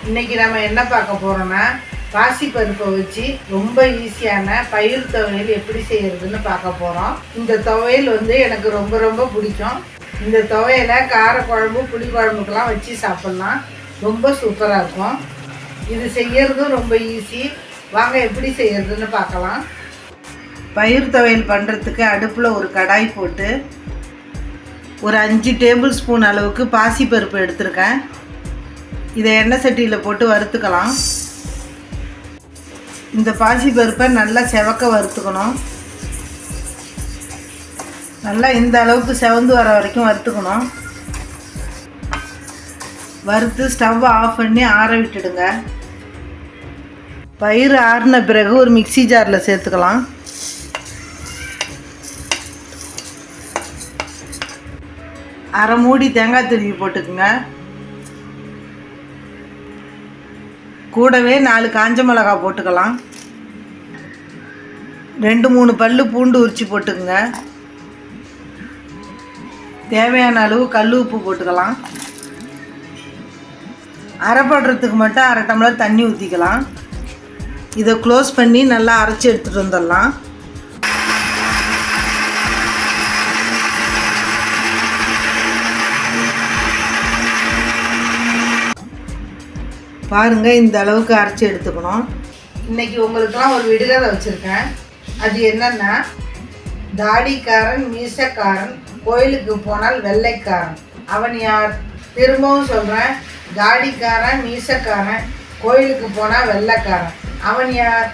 இன்றைக்கி நம்ம என்ன பார்க்க போகிறோன்னா பாசிப்பருப்பை வச்சு ரொம்ப ஈஸியான பயிர் துவையல் எப்படி செய்கிறதுன்னு பார்க்க போகிறோம். இந்த துவையல் எனக்கு ரொம்ப ரொம்ப பிடிக்கும். இந்த துவையலை காரக்குழம்பு புளிக்குழம்புக்கெல்லாம் வச்சு சாப்பிட்லாம், ரொம்ப சூப்பராக இருக்கும். இது செய்கிறதும் ரொம்ப ஈஸி. வாங்க எப்படி செய்கிறதுன்னு பார்க்கலாம். பயிர் துவையல் பண்ணுறதுக்கு அடுப்பில் ஒரு கடாய் போட்டு ஒரு 5 டேபிள் ஸ்பூன் அளவுக்கு பாசிப்பருப்பு எடுத்திருக்கேன். இதை எண்ணெய் சட்டியில் போட்டு வறுத்துக்கலாம். இந்த பாசிப்பருப்பை நல்லா செவக்க வறுத்துக்கணும். நல்லா இந்த அளவுக்கு செவந்து வர வரைக்கும் வறுத்துக்கணும். வறுத்து ஸ்டவ்வை ஆஃப் பண்ணி ஆற விட்டுடுங்க. பயிர் ஆறின பிறகு ஒரு மிக்ஸி ஜாரில் சேர்த்துக்கலாம். அரை மூடி தேங்காய் துருவி போட்டுக்குங்க. கூடவே 4 காஞ்ச மிளகா போட்டுக்கலாம். 2-3 பல்லு பூண்டு உரித்து போட்டுக்குங்க. தேவையான அளவு கல் உப்பு போட்டுக்கலாம். அரைப்படுறதுக்கு மட்டும் 1/2 டம்ளர் தண்ணி ஊற்றிக்கலாம். இதை க்ளோஸ் பண்ணி நல்லா அரைச்சி எடுத்துகிட்டு வந்துடலாம். பாருங்கள், இந்த அளவுக்கு அரைச்சி எடுத்துக்கணும். இன்றைக்கி உங்களுக்கெல்லாம் ஒரு விடுகதை வச்சுருக்கேன். அது என்னென்னா, தாடிக்காரன் மீசக்காரன் கோயிலுக்கு போனால் வெள்ளைக்காரன் அவன் யார்? திரும்பவும் சொல்கிறேன், தாடிக்காரன் மீசக்காரன் கோயிலுக்கு போனால் வெள்ளைக்காரன் அவன் யார்?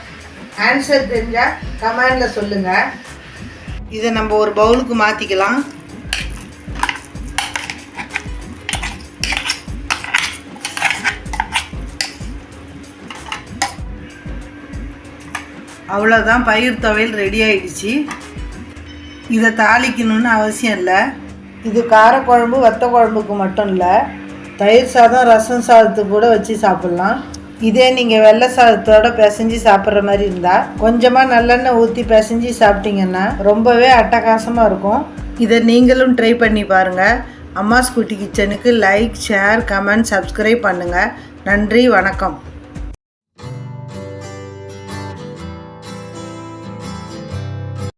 ஆன்சர் தெரிஞ்சால் கமெண்டில் சொல்லுங்கள். இதை நம்ம ஒரு பவுலுக்கு மாற்றிக்கலாம். அவ்வளோதான், பயிர் துவையல் ரெடி ஆகிடுச்சு. இதை தாளிக்கணும்னு அவசியம் இல்லை. இது காரக்குழம்பு வத்த குழம்புக்கு மட்டும் இல்லை, தயிர் சாதம் ரசம் சாதத்துக்கு கூட வச்சு சாப்பிட்லாம். இதே நீங்கள் வெள்ளை சாதத்தோடு பிசைஞ்சு சாப்பிட்ற மாதிரி இருந்தால் கொஞ்சமாக நல்லெண்ணெய் ஊற்றி பிசைஞ்சு சாப்பிட்டீங்கன்னா ரொம்பவே அட்டகாசமாக இருக்கும். இதை நீங்களும் ட்ரை பண்ணி பாருங்கள். அம்மாஸ் குட்டி கிச்சனுக்கு லைக், ஷேர், கமெண்ட், சப்ஸ்கிரைப் பண்ணுங்கள். நன்றி, வணக்கம்.